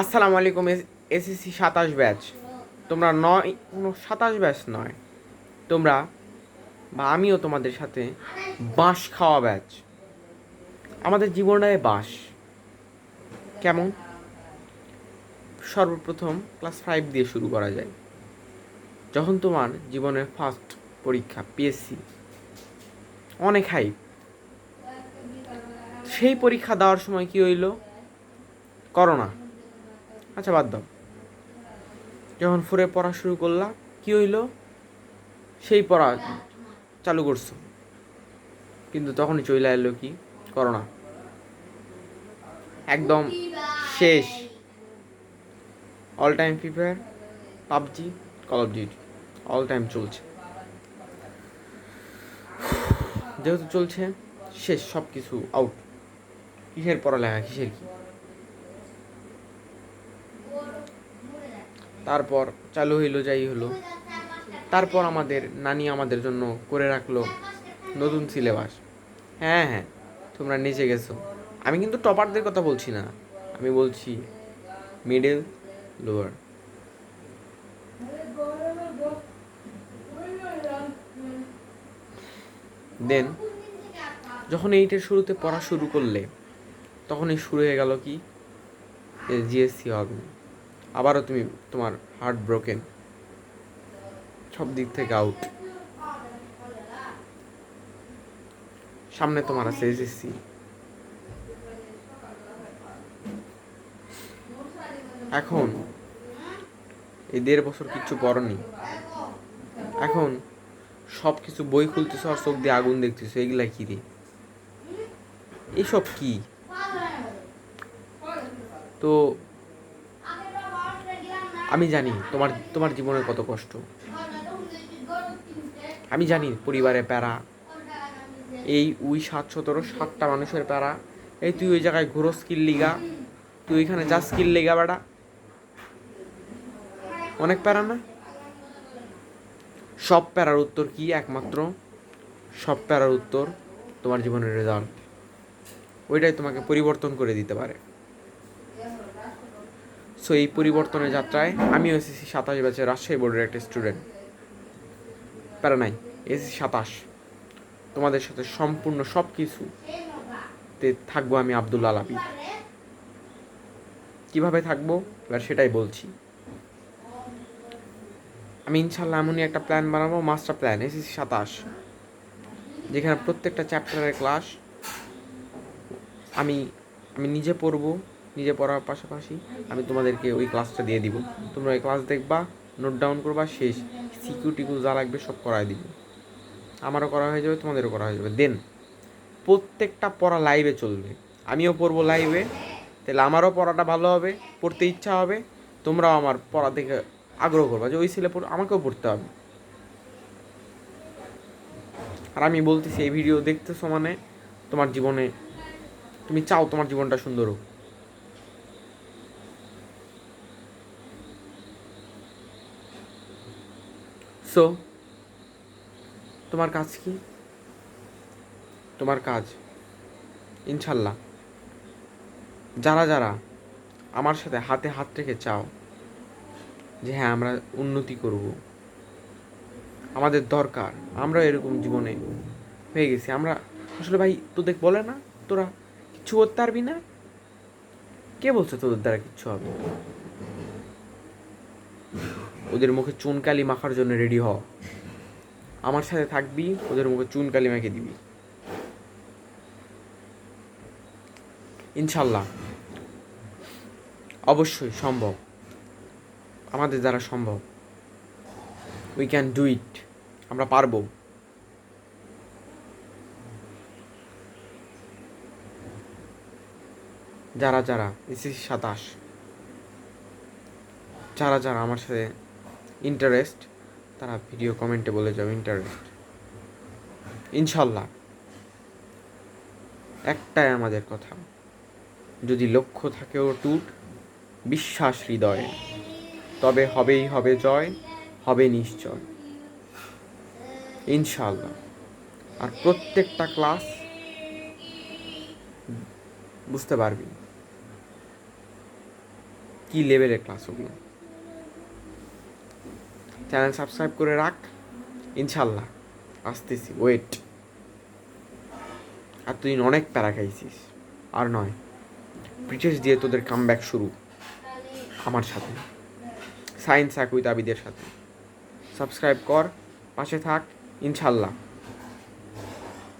আসসালামু আলাইকুম। SSC 27 batch, তোমরা নয়, কোনো 27 ব্যাচ নয়, তোমরা বা আমিও তোমাদের সাথে বাঁশ খাওয়া ব্যাচ। আমাদের জীবনটায় বাঁশ কেমন? সর্বপ্রথম ক্লাস 5 দিয়ে শুরু করা যায়। যখন তোমার জীবনের ফার্স্ট পরীক্ষা পিএসসি, অনেক হাই, সেই পরীক্ষা দেওয়ার সময় কি হইল? করোনা। আচ্ছা বাদ দাও, যখন 4 পড়া শুরু করলা কি হইল? সেই পড়া চালু করছো, কিন্তু তখনই চলে এলো কি? করোনা। একদম শেষ। All time free fire, PUBG, call of duty all time চলছে। যেহেতু চলছে, শেষ, সব কিছু আউট। কিসের পড়ালেখা, কিসের কি? তারপর চালু হইলো, যাই হলো। তারপর আমাদের নানি আমাদের জন্য করে রাখলো নতুন সিলেবাস। হ্যাঁ হ্যাঁ, তোমরা নিচে গেছো। আমি কিন্তু টপারদের কথা বলছি না, আমি বলছি মিডল, লোয়ার। দেন যখন এইটের শুরুতে পড়া শুরু করলে, তখনই শুরু হয়ে গেল কি? জিএসসি হবে, আবারও তুমি তোমার হার্ট ব্রোকেন, সব দিক থেকে আউট। সামনে তোমার আছে এসএসসি। এখন এই 1.5 বছর কিচ্ছু পড়নি, এখন সব কিছু বই খুলতেছো আর চোখ দিয়ে আগুন দেখতেছো। এগুলা কি রে? এইসব কি? তো আমি জানি তোমার তোমার জীবনের কত কষ্ট, আমি জানি পরিবারে প্যারা, এই উই 7-17 মানুষের প্যারা। এই তুই ওই জায়গায় ঘুরো স্কিল লিগা, তুই ওইখানে যা স্কিল লিগা বেড়া, অনেক প্যারা না? সব প্যারার উত্তর কি? একমাত্র সব প্যারার উত্তর তোমার জীবনের রেজাল্ট। ওইটাই তোমাকে পরিবর্তন করে দিতে পারে। সো এই পরিবর্তনের যাত্রায় আমিও এসএসসি 27 ব্যাচের রাজশাহী বোর্ডের একটা স্টুডেন্ট। প্যারা নাই, এসএসসি 27 তোমাদের সাথে সম্পূর্ণ সব কিছুতে থাকবো আমি, আব্দুল আলাপি। কীভাবে থাকবো এবার সেটাই বলছি। আমি ইনশাল্লাহ এমনই একটা প্ল্যান বানাবো, মাস্টার প্ল্যান এসএসসি 27, যেখানে প্রত্যেকটা চ্যাপ্টারের ক্লাস আমি আমি নিজে পড়বো, নিজে পড়ার পাশাপাশি আমি তোমাদেরকে ওই ক্লাসটা দিয়ে দিব। তোমরা ওই ক্লাস দেখবা, নোট ডাউন করবা, শেষ। সিকিউরিটিগুলো যা লাগবে সব করাই দিব। আমারও করা হয়ে যাবে, তোমাদেরও করা হয়ে যাবে। দেন প্রত্যেকটা পড়া লাইভে চলবে, আমিও পড়বো লাইভে। তাহলে আমারও পড়াটা ভালো হবে, পড়তে ইচ্ছা হবে, তোমরাও আমার পড়া দেখে আগ্রহ করবা যে ওই ছেলে আমাকেও পড়তে হবে। আর আমি বলতেছি, এই ভিডিও দেখতেছো মানে তোমার জীবনে, তুমি চাও তোমার জীবনটা সুন্দর হোক। সো তোমার কাজ কি? তোমার কাজ ইনশাল্লাহ, যারা যারা আমার সাথে হাতে হাত রেখে চাও যে হ্যাঁ আমরা উন্নতি করব, আমাদের দরকার, আমরা এরকম জীবনে হয়ে গেছি আমরা। আসলে ভাই তোদের বলে না তোরা কিচ্ছু করতে পারবি না? কে বলছে তোদের দ্বারা কিচ্ছু হবে? ওদের মুখে চুনকালি মাখার জন্য রেডি হ। আমার সাথে থাকবি, ওদের মুখে চুনকালি মেখে দিবি। ইনশাল্লাহ অবশ্যই সম্ভব, আমাদের দ্বারা সম্ভব। উই ক্যান ডু ইট, আমরা পারবো। যারা যারা এসএসসি 27, যারা যারা আমার সাথে ইন্টারেস্ট, তারা ভিডিও কমেন্টে বলে যাও ইন্টারেস্ট। ইনশাল্লাহ একটাই আমাদের কথা, যদি লক্ষ্য থাকে অটুট, বিশ্বাস হৃদয়ে, তবে হবেই হবে জয়, হবে নিশ্চয় ইনশাল্লাহ। আর প্রত্যেকটা ক্লাস বুঝতে পারবি। কী লেভেলের ক্লাস ওগুলো। চ্যানেল সাবস্ক্রাইব করে রাখ, ইনশাল্লাহ আসতেছি, ওয়েট। আর তুই অনেক প্যারা খাইছিস, আর নয়, ব্রিটিশ দিয়ে তোদের কামব্যাক শুরু আমার সাথে, সায়েন্স উইথ আবিদের সাথে। সাবস্ক্রাইব কর, পাশে থাক, ইনশাল্লাহ।